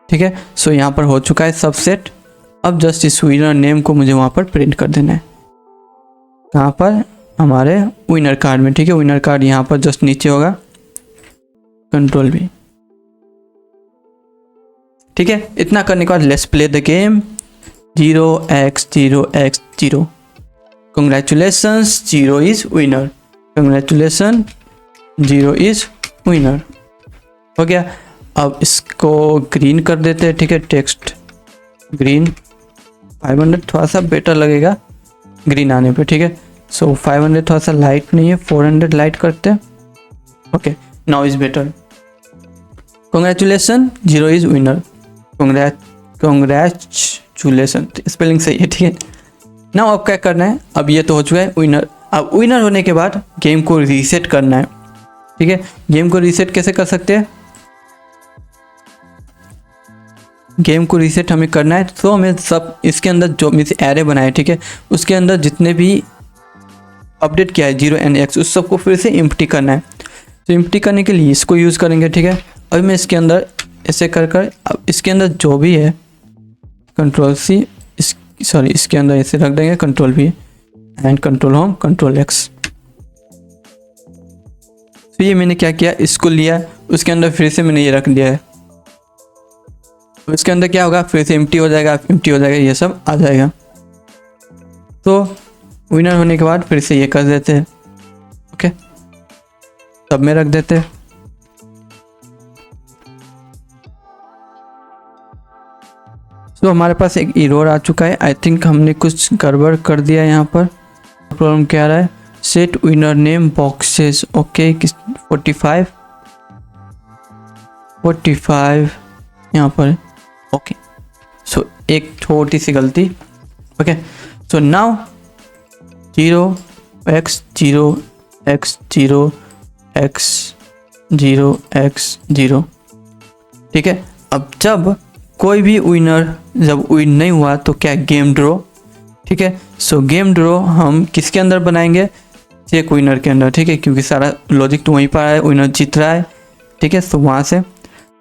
ठीक है, सो यहाँ पर हो चुका है सबसेट। अब जस्ट इस विनर नेम को मुझे वहाँ पर प्रिंट कर देना है, कहाँ पर, हमारे विनर कार्ड में, ठीक है। विनर कार्ड यहाँ पर जस्ट नीचे होगा, कंट्रोल बी, ठीक है। इतना करने के बाद let's play the game. 0x0x0, congratulations 0 is winner, congratulation 0 is winner, हो गया। अब इसको ग्रीन कर देते हैं, ठीक है, टेक्स्ट ग्रीन 500 थोड़ा सा बेटर लगेगा ग्रीन आने पे, ठीक है। सो 500 थोड़ा सा लाइट नहीं है, 400 लाइट करते हैं, okay, now is better. Congratulation 0 is winner, congratulation, spelling सही है, ठीक है। नाउ अब क्या करना है, अब ये तो हो चुका है विनर। अब विनर होने के बाद गेम को रीसेट करना है, ठीक है। गेम को रीसेट कैसे कर सकते हैं, गेम को रीसेट हमें करना है तो हमें सब इसके अंदर जो मिस एरे बनाए, ठीक है, उसके अंदर जितने भी अपडेट किया है 0 and x उस सबको फिर से एम्प्टी करना है। तो एम्प्टी करने के लिए इसको यूज़ करेंगे, ठीक है। अभी मैं इसके अंदर ऐसे कर अब इसके अंदर जो भी है कंट्रोल सी, इसके अंदर ऐसे रख देंगे, control V and control home control x. तो ये मैंने क्या किया, इसको लिया, उसके अंदर फिर से मैंने ये रख दिया है। तो इसके अंदर क्या होगा, फिर से एम्प्टी हो जाएगा, ये सब आ जाएगा। तो विनर होने के बाद फिर से ये कर देते हैं, ओके, सब में रख देते हैं। तो हमारे पास एक एरर आ चुका है, आई थिंक हमने कुछ गड़बड़ कर दिया यहाँ पर। प्रॉब्लम क्या आ रहा है, set winner name boxes, okay, 45 यहाँ पर, ओके। सो एक छोटी सी गलती, ओके। सो नाउ 0x0x0x0x0, ठीक है। अब जब कोई भी विनर जब विन नहीं हुआ तो क्या, गेम ड्रॉ, ठीक है। सो गेम ड्रॉ हम किसके अंदर बनाएंगे, चेक विनर के अंदर, ठीक है, क्योंकि सारा लॉजिक तो वहीं पर है, विनर जीत रहा है, ठीक है। सो वहाँ से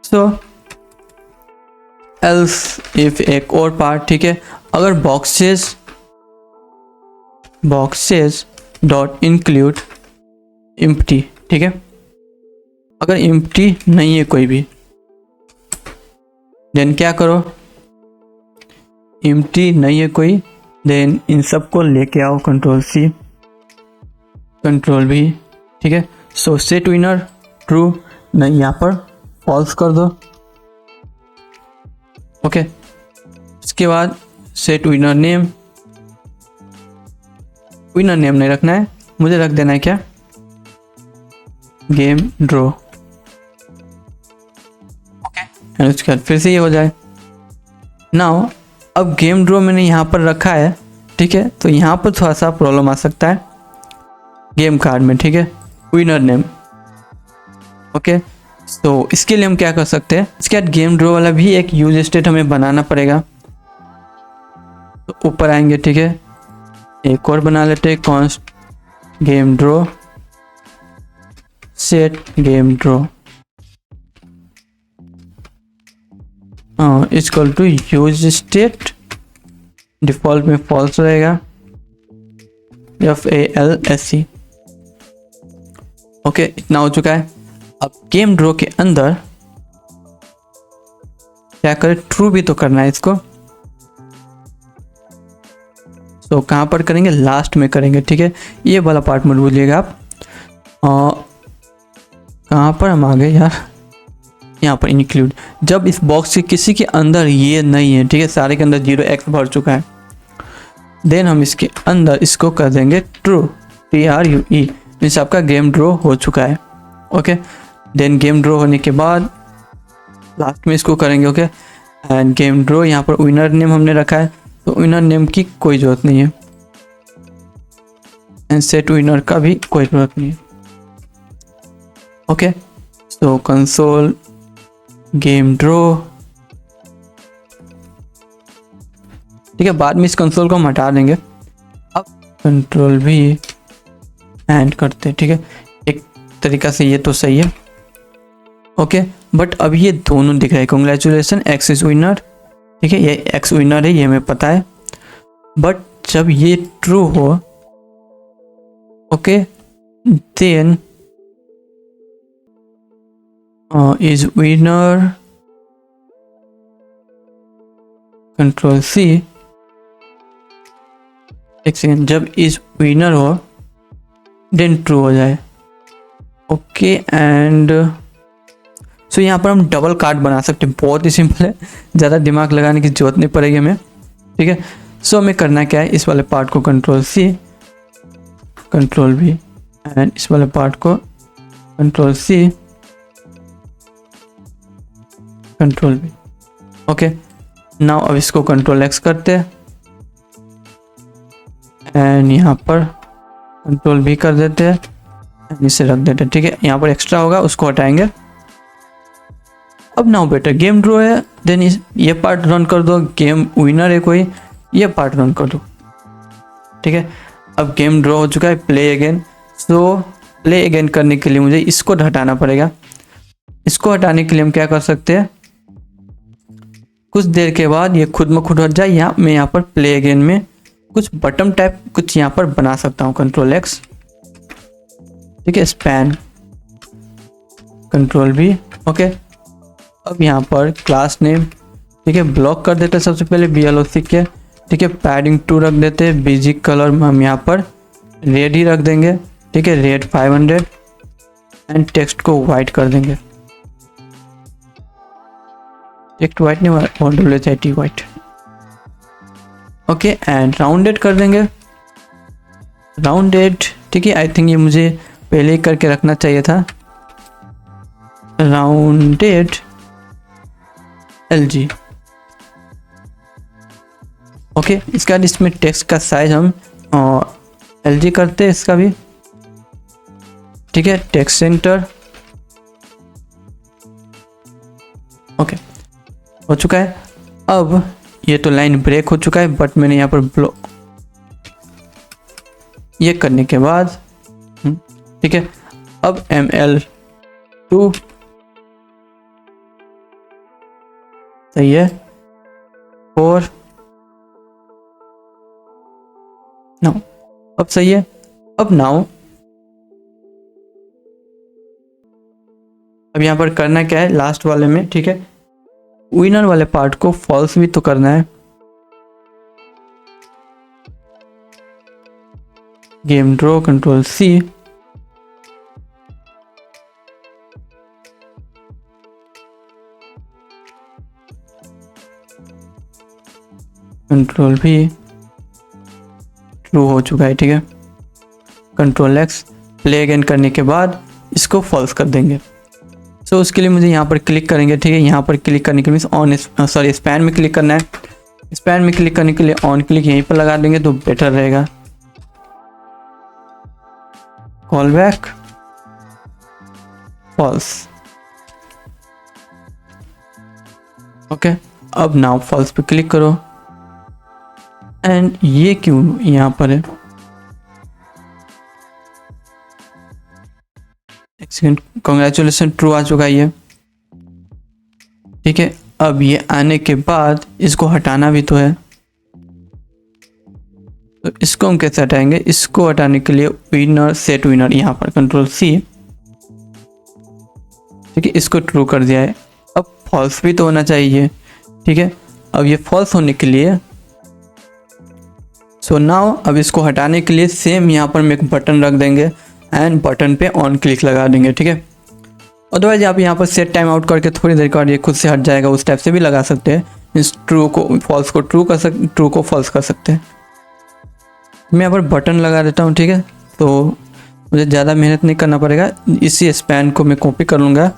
सो एल्स इफ एक और पार्ट, ठीक है, अगर बॉक्सेस डॉट इंक्लूड एम्प्टी, ठीक है, अगर एम्प्टी नहीं है कोई भी, देन क्या करो, एम्प्टी नहीं है कोई, देन इन सब को लेके आओ, कंट्रोल सी कंट्रोल वी, ठीक है। सो सेट विनर ट्रू, नहीं यहाँ पर फॉल्स कर दो, ओके। इसके बाद सेट विनर नेम नहीं रखना है, मुझे रख देना है क्या, गेम ड्रॉ, ओके। उसके बाद फिर से ये हो जाए। नाउ अब गेम ड्रॉ मैंने यहाँ पर रखा है, ठीक है, तो यहाँ पर थोड़ा सा प्रॉब्लम आ सकता है गेम कार्ड में, ठीक है, विनर नेम, ओके। तो इसके लिए हम क्या कर सकते हैं, इसके बाद गेम ड्रॉ वाला भी एक यूज स्टेट हमें बनाना पड़ेगा। तो ऊपर आएंगे, ठीक है, एक और बना लेते हैं, const game draw set game draw equal to use state, default में फॉल्स रहेगा, FALSE, ओके। इतना हो चुका है। अब गेम ड्रॉ के अंदर क्या करें, ट्रू भी तो करना है इसको। तो कहाँ पर करेंगे, लास्ट में करेंगे, ठीक है, ये वाला पार्ट मत भूलिएगा आप। कहाँ पर हम आ गए यार, यहाँ पर इंक्लूड, जब इस बॉक्स के किसी के अंदर ये नहीं है, ठीक है, सारे के अंदर 0x भर चुका है, देन हम इसके अंदर इसको कर देंगे ट्रू, TRUE, मीन्स आपका गेम ड्रॉ हो चुका है, ओके। देन गेम ड्रॉ होने के बाद लास्ट में इसको करेंगे, ओके। एंड गेम ड्रॉ यहाँ पर विनर नेम हमने रखा है, तो विनर नेम की कोई ज़रूरत नहीं है, एंड सेट विनर का भी कोई जरूरत नहीं है। ओके, सो कंसोल गेम ड्रॉ, ठीक है, बाद में इस कंसोल को हम हटा देंगे। अब कंट्रोल भी एंड करते हैं, ठीक है, एक तरीका से ये तो सही है। ओके, बट अब ये दोनों दिख रहा है, कॉन्ग्रेचुलेसन एक्स इज विनर, ठीक है, ये एक्स विनर है, ये हमें पता है। बट जब ये ट्रू हो, okay, then is winner, control C, एक सेकेंड, जब इज विनर हो देन ट्रू हो जाए। ओके, एंड सो यहाँ पर हम डबल कार्ड बना सकते हैं, बहुत ही सिंपल है, ज़्यादा दिमाग लगाने की जरूरत नहीं पड़ेगी हमें, ठीक है। सो हमें करना क्या है, इस वाले पार्ट को control C, control V, and इस वाले पार्ट को control C, control V. Okay, now अब इसको कंट्रोल एक्स करते हैं एंड यहाँ पर कंट्रोल भी कर देते हैं एंड इसे रख देते हैं, ठीक है। यहाँ पर एक्स्ट्रा होगा उसको हटाएंगे। अब नाउ बेटर गेम ड्रॉ है, देन ये पार्ट रन कर दो, गेम विनर है कोई, ये पार्ट रन कर दो, ठीक है। अब गेम ड्रॉ हो चुका है, play again. So play again करने के लिए मुझे इसको हटाना पड़ेगा। इसको हटाने के लिए हम क्या कर सकते हैं, कुछ देर के बाद ये खुद में खुद हट जाए, यहाँ मैं यहाँ पर प्ले अगेन में कुछ बटन टाइप कुछ यहाँ पर बना सकता हूँ, कंट्रोल एक्स, ठीक है, स्पैन, कंट्रोल भी। ओके, अब यहाँ पर क्लास नेम, ठीक है, ब्लॉक कर देते हैं सबसे पहले BLOC के, ठीक है, पैडिंग 2 रख देते हैं, बीजी कलर में हम यहाँ पर रेड ही रख देंगे, ठीक है, रेड 500 एंड टेक्स्ट को वाइट कर देंगे, टेक्स्ट वाइट नहीं, WHIT white. Okay, and rounded कर देंगे, राउंडेड, ठीक है, आई थिंक ये मुझे पहले ही करके रखना चाहिए था, राउंडेड LG। ओके, इसके बाद इसमें टेक्स्ट का साइज हम LG करते हैं इसका भी, ठीक है, टेक्स्ट सेंटर। ओके, हो चुका है। अब ये तो लाइन ब्रेक हो चुका है, बट मैंने यहाँ पर ब्लॉक, ये करने के बाद ठीक है, अब ML2 सही है, 4 नाउ, अब सही है। अब नाउ अब यहाँ पर करना क्या है, लास्ट वाले में, ठीक है, विनर वाले पार्ट को फॉल्स भी तो करना है। Game draw, control C, control भी, ट्रू हो चुका है, ठीक है, कंट्रोल एक्स, प्ले अगेन करने के बाद इसको फॉल्स कर देंगे। सो उसके लिए मुझे यहाँ पर क्लिक करेंगे, ठीक है, यहाँ पर क्लिक करने के लिए ऑन स्पैन में क्लिक करना है। स्पैन में क्लिक करने के लिए ऑन क्लिक यहीं पर लगा देंगे तो बेटर रहेगा। Call back false. ओके, अब नाउ फॉल्स पे क्लिक करो एंड ये क्यों यहाँ पर है, एक सेकेंड, कॉन्ग्रेचुलेसन ट्रू आ चुका है ये, ठीक है। अब ये आने के बाद इसको हटाना भी तो है, तो इसको हम कैसे हटाएंगे, इसको हटाने के लिए विनर सेट विनर, यहाँ पर कंट्रोल सी, ठीक है, इसको ट्रू कर दिया है। अब फॉल्स भी तो होना चाहिए, ठीक है। अब ये फॉल्स होने के लिए सो नाउ अब इसको हटाने के लिए सेम यहाँ पर हम एक बटन रख देंगे एंड बटन पे ऑन क्लिक लगा देंगे, ठीक है। अदरवाइज आप यहाँ पर सेट टाइम आउट करके थोड़ी देर के बाद ये खुद से हट जाएगा, उस टाइप से भी लगा सकते हैं। इस ट्रू को फॉल्स को ट्रू कर सकते, ट्रू को फॉल्स कर सकते हैं। मैं यहाँ पर बटन लगा देता हूँ, ठीक है, तो मुझे ज़्यादा मेहनत नहीं करना पड़ेगा। इसी स्पैन को मैं कॉपी कर लूँगा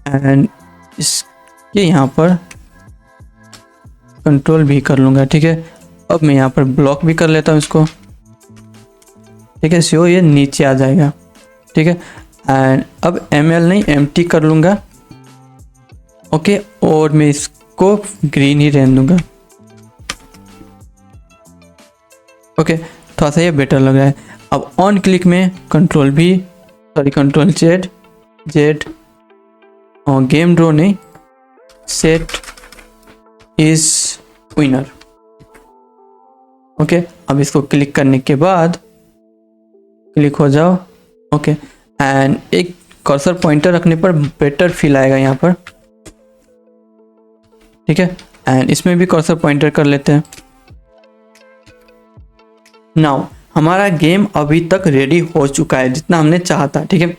एंड इसके यहाँ पर कंट्रोल भी कर लूँगा, ठीक है। अब मैं यहाँ पर ब्लॉक भी कर लेता हूँ इसको, ठीक है। सो ये नीचे आ जाएगा, ठीक है। एंड अब ml नहीं empty कर लूँगा, ओके। और मैं इसको ग्रीन ही रहने दूँगा, ओके। थोड़ा सा ये बेटर लग रहा है। अब ऑन क्लिक में कंट्रोल जेड और गेम ड्रॉ नहीं, सेट इज विनर, ओके। अब इसको क्लिक करने के बाद क्लिक हो जाओ, ओके। एंड एक कर्सर पॉइंटर रखने पर बेटर फील आएगा यहाँ पर, ठीक है। एंड इसमें भी कर्सर पॉइंटर कर लेते हैं। नाउ हमारा गेम अभी तक रेडी हो चुका है जितना हमने चाहा था, ठीक है।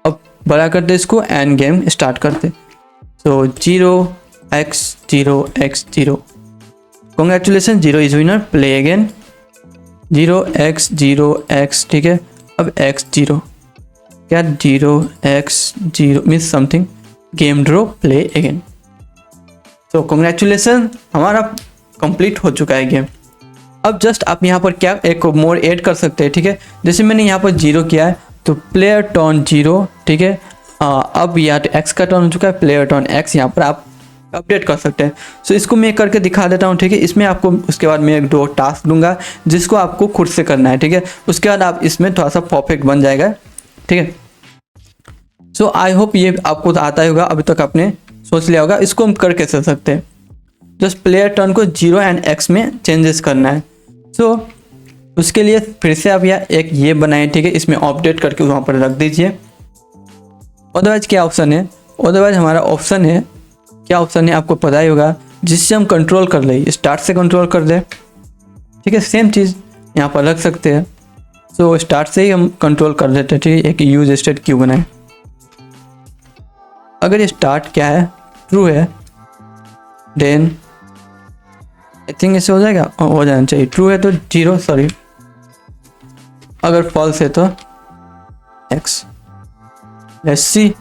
अब बड़ा करते इसको एंड गेम स्टार्ट करते। So 0x0x0, congratulations, 0 is winner, play again, 0x0x, ठीक है। अब x0 क्या, 0x0 means something, game draw, play again. तो कॉन्ग्रेचुलेसन, हमारा कंप्लीट हो चुका है गेम। अब जस्ट आप यहाँ पर क्या एक मोड ऐड कर सकते हैं, ठीक है। जैसे मैंने यहाँ पर 0 किया है तो प्लेयर टर्न 0, ठीक है। अब यहाँ x का टर्न हो चुका है, प्लेयर टर्न x यहाँ पर आप अपडेट कर सकते हैं। सो इसको मैं करके दिखा देता हूँ, ठीक है। इसमें आपको उसके बाद मैं 2 टास्क दूंगा जिसको आपको खुद से करना है, ठीक है। उसके बाद आप इसमें थोड़ा सा परफेक्ट बन जाएगा, ठीक है। सो आई होप ये आपको आता ही होगा, अभी तक आपने सोच लिया होगा। इसको हम कर कैसे सकते हैं, जस्ट प्लेयर टर्न को 0 एंड x में चेंजेस करना है। सो उसके लिए फिर से आप यहाँ एक ये बनाएं, ठीक है। इसमें अपडेट करके वहाँ पर रख दीजिए। अदरवाइज क्या ऑप्शन है, अदरवाइज हमारा ऑप्शन है, क्या ऑप्शन है आपको पता ही होगा, जिससे हम कंट्रोल कर ले, स्टार्ट से कंट्रोल कर दे, ठीक है। सेम चीज़ यहाँ पर रख सकते हैं। सो स्टार्ट से ही हम कंट्रोल कर देते हैं, ठीक है। एक यूज स्टेट क्यों बनाए, अगर ये स्टार्ट क्या है, ट्रू है, देन आई थिंक इससे हो जाएगा, हो जाना चाहिए। ट्रू है तो 0, सॉरी, अगर फॉल्स है तो x। Let's see,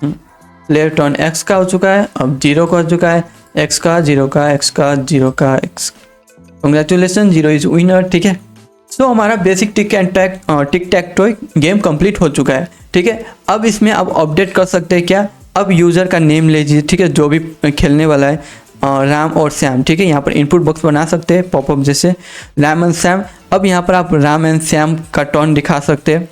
player turn x का हो चुका है, अब 0 का हो चुका है, x का, 0 का, x का, 0 का, x। कॉन्ग्रेचुलेसन, 0 इज विनर, ठीक है। सो हमारा बेसिक टिक टैक टॉय गेम कंप्लीट हो चुका है, ठीक है। अब इसमें आप अपडेट कर सकते हैं क्या, अब यूज़र का नेम ले लीजिए, ठीक है, जो भी खेलने वाला है, राम और श्याम, ठीक है। यहाँ पर इनपुट बॉक्स बना सकते हैं पॉपअप जैसे, राम एंड श्याम। अब यहाँ पर आप राम एंड श्याम का टर्न दिखा सकते हैं,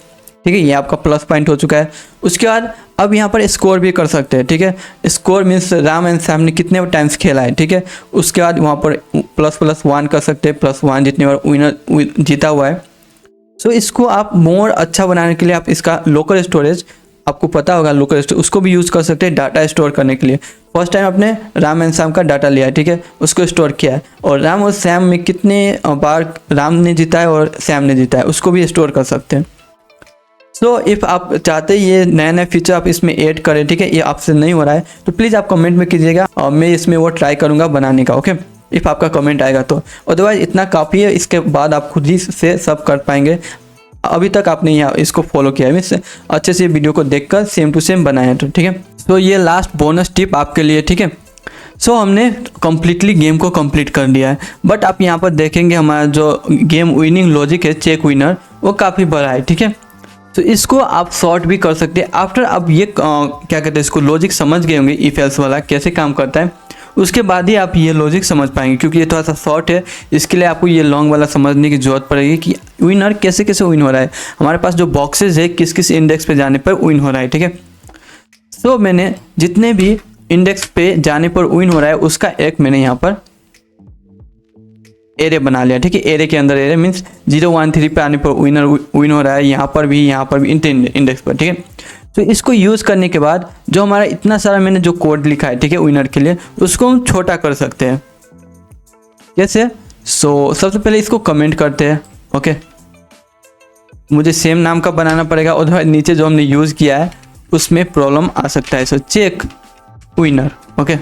ठीक है। ये आपका प्लस पॉइंट हो चुका है। उसके बाद अब यहाँ पर स्कोर भी कर सकते हैं, ठीक है। Score means Ram and Shyam ने कितने टाइम्स खेला है, ठीक है। उसके बाद वहाँ पर ++1 कर सकते हैं, +1 जितने बार विनर जीता हुआ है। सो इसको आप मोर अच्छा बनाने के लिए आप इसका लोकल स्टोरेज, आपको पता होगा लोकल स्टोरेज, उसको भी यूज़ कर सकते हैं डाटा स्टोर करने के लिए। फर्स्ट टाइम आपने राम एंड श्याम का डाटा लिया है, ठीक है, उसको स्टोर किया है, और राम और श्याम में कितने बार राम ने जीता है और श्याम ने जीता है उसको भी स्टोर कर सकते हैं। सो इफ़ आप चाहते हैं ये नया नया फीचर आप इसमें ऐड करें, ठीक है, ये आपसे नहीं हो रहा है तो प्लीज़ आप कमेंट में कीजिएगा और मैं इसमें वो ट्राई करूँगा बनाने का, ओके। इफ़ आपका कमेंट आएगा तो, अदरवाइज इतना काफ़ी है, इसके बाद आप खुद ही से सब कर पाएंगे। अभी तक आपने यहाँ इसको फॉलो किया है, मीन्स अच्छे से वीडियो को देखकर सेम टू सेम बनाया तो, ठीक है। तो ये लास्ट बोनस टिप आपके लिए, ठीक है। सो हमने कम्प्लीटली गेम को कंप्लीट कर दिया है, बट आप यहाँ पर देखेंगे हमारा जो गेम विनिंग लॉजिक है, चेक विनर, वो काफ़ी बड़ा है, ठीक है। तो इसको आप शॉर्ट भी कर सकते हैं आफ्टर अब ये क्या कहते हैं इसको लॉजिक समझ गए होंगे, इफ एल्स वाला कैसे काम करता है, उसके बाद ही आप ये लॉजिक समझ पाएंगे, क्योंकि ये थोड़ा सा शॉर्ट है। इसके लिए आपको ये लॉन्ग वाला समझने की जरूरत पड़ेगी कि विनर कैसे कैसे विन हो रहा है, हमारे पास जो बॉक्सेस है किस किस इंडेक्स पे जाने पर विन हो रहा है, ठीक है। सो मैंने जितने भी इंडेक्स पे जाने पर विन हो रहा है उसका एक मैंने यहाँ पर एरे बना लिया, ठीक है। एरे के अंदर एरे मीन्स 0 1 3 पे आने पर विनर विन हो रहा है, यहाँ पर भी इंडेक्स पर, ठीक है। तो इसको यूज़ करने के बाद जो हमारा इतना सारा मैंने जो कोड लिखा है, ठीक है, विनर के लिए, उसको हम छोटा कर सकते हैं कैसे। सो सबसे पहले इसको कमेंट करते हैं, ओके। मुझे सेम नाम का बनाना पड़ेगा, और नीचे जो हमने यूज़ किया है उसमें प्रॉब्लम आ सकता है। सो चेक विनर, ओके,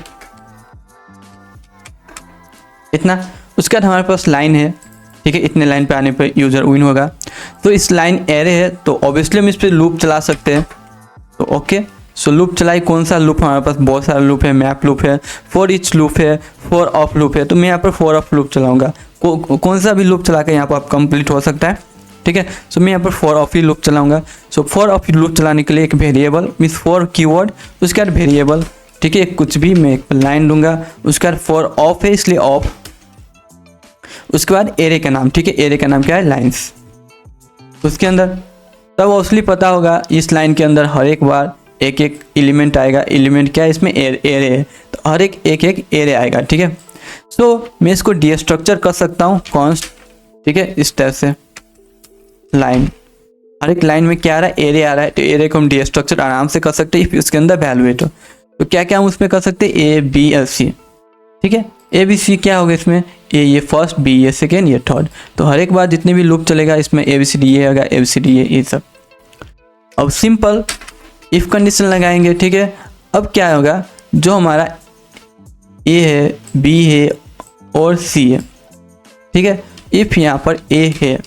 इतना। उसके बाद हमारे पास लाइन है, ठीक है, इतने लाइन पे आने पे यूज़र विन होगा। तो इस लाइन एरे है तो ऑब्वियसली हम इस पर लूप चला सकते हैं, तो ओके। सो लूप चलाई, कौन सा लूप, हमारे पास बहुत सारा लूप है, मैप लूप है, फॉर ईच लूप है, फॉर ऑफ लूप है, तो मैं यहाँ पर फॉर ऑफ लूप चलाऊंगा। कौन सा भी लूप चला के यहाँ पर आप कंप्लीट हो सकता है, ठीक है। सो मैं यहाँ पर फॉर ऑफ लूप चलाऊंगा। सो फॉर ऑफ लूप चलाने के लिए एक वेरिएबल मीन्स फॉर कीवर्ड, उसके बाद वेरिएबल, ठीक है, कुछ भी मैं एक लाइन दूंगा, उसके बाद फॉर ऑफ है इसलिए ऑफ, उसके बाद एरे का नाम, ठीक है, एरे का नाम क्या है, लाइन्स। उसके अंदर तब ऑब्वियसली पता होगा इस लाइन के अंदर हर एक बार एक एक एलिमेंट आएगा। एलिमेंट क्या है इसमें, एरे है, तो हर एक एरे आएगा, ठीक है। सो मैं इसको डीस्ट्रक्चर कर सकता हूँ कॉन्स्ट, ठीक है, इस तरह से लाइन, हर एक लाइन में क्या आ रहा है, एरे आ रहा है, तो एरे को हम डीस्ट्रक्चर आराम से कर सकते हैं उसके अंदर वैल्यू है। तो क्या क्या हम उसमें कर सकते हैं, ए बी एल सी, ठीक है। ए बी सी क्या होगा इसमें, ए ये फर्स्ट, बी ये सेकेंड, ये थर्ड, तो हर एक बार जितने भी लूप चलेगा इसमें ए बी सी डी ये होगा, ए बी सी डी ये सब। अब सिंपल इफ कंडीशन लगाएंगे, ठीक है। अब क्या होगा, जो हमारा ए है, बी है और सी है, ठीक है, इफ यहाँ पर ए है,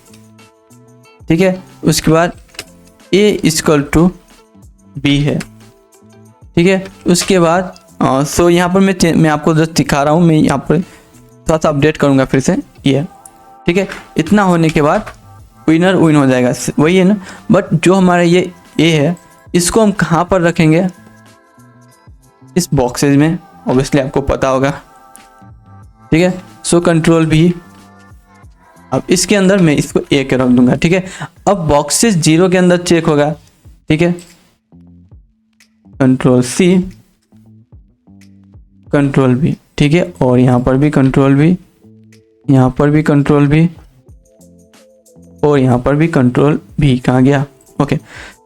ठीक है, उसके बाद ए इक्वल टू बी है, ठीक है, उसके बाद सो यहाँ पर मैं आपको जस्ट दिखा रहा हूँ, मैं यहाँ पर थोड़ा सा अपडेट करूँगा फिर से ये, ठीक है। इतना होने के बाद विनर विन हो जाएगा, वही है ना। बट जो हमारा ये ए है इसको हम कहाँ पर रखेंगे, इस बॉक्सेज में, ऑब्वियसली आपको पता होगा, ठीक है। सो कंट्रोल भी, अब इसके अंदर मैं इसको ए के रख दूंगा, ठीक है। अब बॉक्सेस 0 के अंदर चेक होगा, ठीक है, कंट्रोल सी, कंट्रोल बी, ठीक है, और यहाँ पर भी कंट्रोल बी, यहाँ पर भी कंट्रोल बी, और यहाँ पर भी कंट्रोल बी, कहाँ गया, ओके।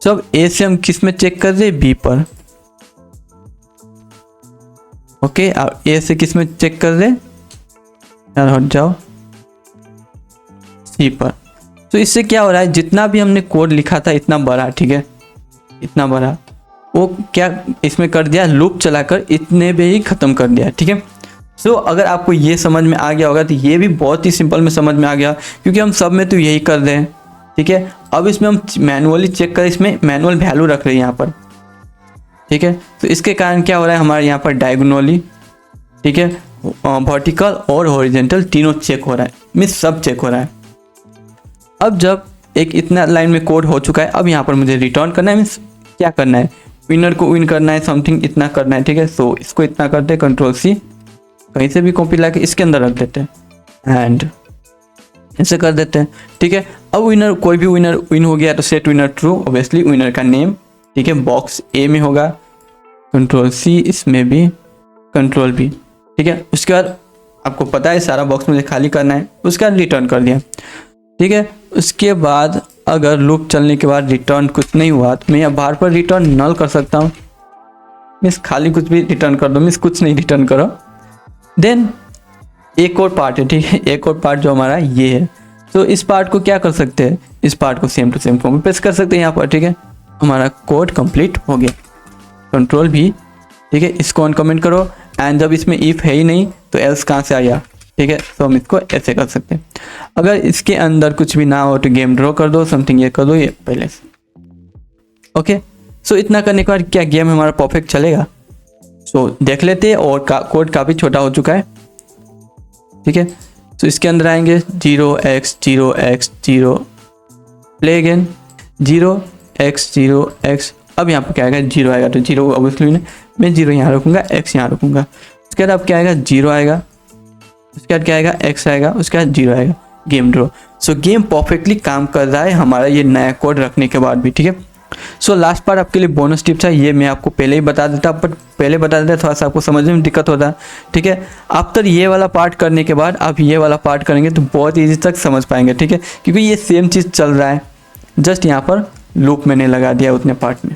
सो अब ए से हम किस में चेक कर रहे हैं, बी पर, ओके। अब ए से किस में चेक कर रहे हैं, यार हट जाओ, सी पर। तो इससे क्या हो रहा है, जितना भी हमने कोड लिखा था इतना बड़ा, ठीक है, इतना बड़ा, वो क्या इसमें कर दिया, लूप चलाकर इतने में ही ख़त्म कर दिया, ठीक है। सो अगर आपको ये समझ में आ गया होगा तो ये भी बहुत ही सिंपल में समझ में आ गया, क्योंकि हम सब में तो यही कर रहे हैं, ठीक है। अब इसमें हम मैनुअली चेक करें, इसमें मैनुअल वैल्यू रख रहे हैं यहाँ पर, ठीक है। तो इसके कारण क्या हो रहा है, हमारे यहाँ पर डायगोनली, ठीक है, वर्टिकल और हॉरिजॉन्टल तीनों चेक हो रहा है, मीन्स सब चेक हो रहा है। अब जब एक इतना लाइन में कोड हो चुका है, अब यहाँ पर मुझे रिटर्न करना है, मीन्स क्या करना है, विनर को विन करना है, समथिंग इतना करना है, ठीक है। सो इसको इतना करते हैं, कंट्रोल सी, कहीं से भी कॉपी ला के इसके अंदर रख देते हैं एंड ऐसे कर देते हैं, ठीक है। अब विनर, कोई भी विनर विन हो गया तो set winner true, obviously winner का नेम, ठीक है, बॉक्स ए में होगा, कंट्रोल सी, इसमें भी कंट्रोल बी, ठीक है। उसके बाद आपको पता है सारा बॉक्स मुझे खाली करना है, उसके बाद रिटर्न कर दिया, ठीक है। उसके बाद अगर लूप चलने के बाद रिटर्न कुछ नहीं हुआ तो मैं यहाँ बाहर पर रिटर्न नल कर सकता हूँ, मीन्स खाली कुछ भी रिटर्न कर दो, मीन्स कुछ नहीं रिटर्न करो। देन एक और पार्ट है, ठीक है, एक और पार्ट जो हमारा ये है, तो इस पार्ट को क्या कर सकते हैं, इस पार्ट को same to same copy paste कर सकते हैं यहाँ पर, ठीक है। हमारा कोड कंप्लीट हो गया, कंट्रोल भी, ठीक है, इसको ऑन कमेंट करो एंड जब इसमें इफ है ही नहीं तो एल्स कहाँ से आया, ठीक है। तो हम इसको ऐसे कर सकते हैं। अगर इसके अंदर कुछ भी ना हो तो गेम ड्रॉ कर दो, समथिंग ये कर दो, ये पहले से, ओके। सो इतना करने के बाद क्या गेम हमारा परफेक्ट चलेगा, सो देख लेते हैं। और कोड काफ़ी छोटा हो चुका है, ठीक है। तो इसके अंदर आएंगे 0x0x0 प्ले अगेन 0x0x, अब यहाँ पर क्या आएगा, 0 आएगा, तो 0 ऑब्वियसली मैं 0 यहाँ रखूँगा, x यहाँ रखूँगा। उसके बाद अब क्या आएगा, 0 आएगा, उसके बाद क्या आएगा, x आएगा, उसके बाद 0 आएगा, गेम ड्रॉ। सो गेम परफेक्टली काम कर रहा है हमारा ये नया कोड रखने के बाद भी, ठीक है। सो लास्ट पार्ट आपके लिए बोनस टिप्स है, ये मैं आपको पहले ही बता देता, बट पहले बता देता थोड़ा सा आपको समझने में दिक्कत होता है, ठीक है। आफ्टर ये वाला पार्ट करने के बाद आप ये वाला पार्ट करेंगे तो बहुत ईजी तक समझ पाएंगे, ठीक है, क्योंकि ये सेम चीज़ चल रहा है, जस्ट यहाँ पर लूप मैंने लगा दिया उतने पार्ट में,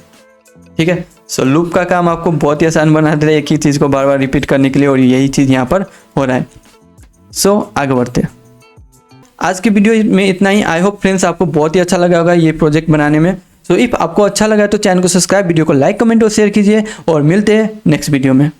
ठीक है। सो लूप का काम आपको बहुत ही आसान बना देता है, एक ही चीज़ को बार बार रिपीट करने के लिए, और यही चीज़ यहाँ पर हो रहा है। सो आगे बढ़ते हैं। आज की वीडियो में इतना ही। आई होप फ्रेंड्स आपको बहुत ही अच्छा लगा होगा ये प्रोजेक्ट बनाने में। सो इफ आपको अच्छा लगा तो चैनल को सब्सक्राइब, वीडियो को लाइक, कमेंट और शेयर कीजिए, और मिलते हैं नेक्स्ट वीडियो में।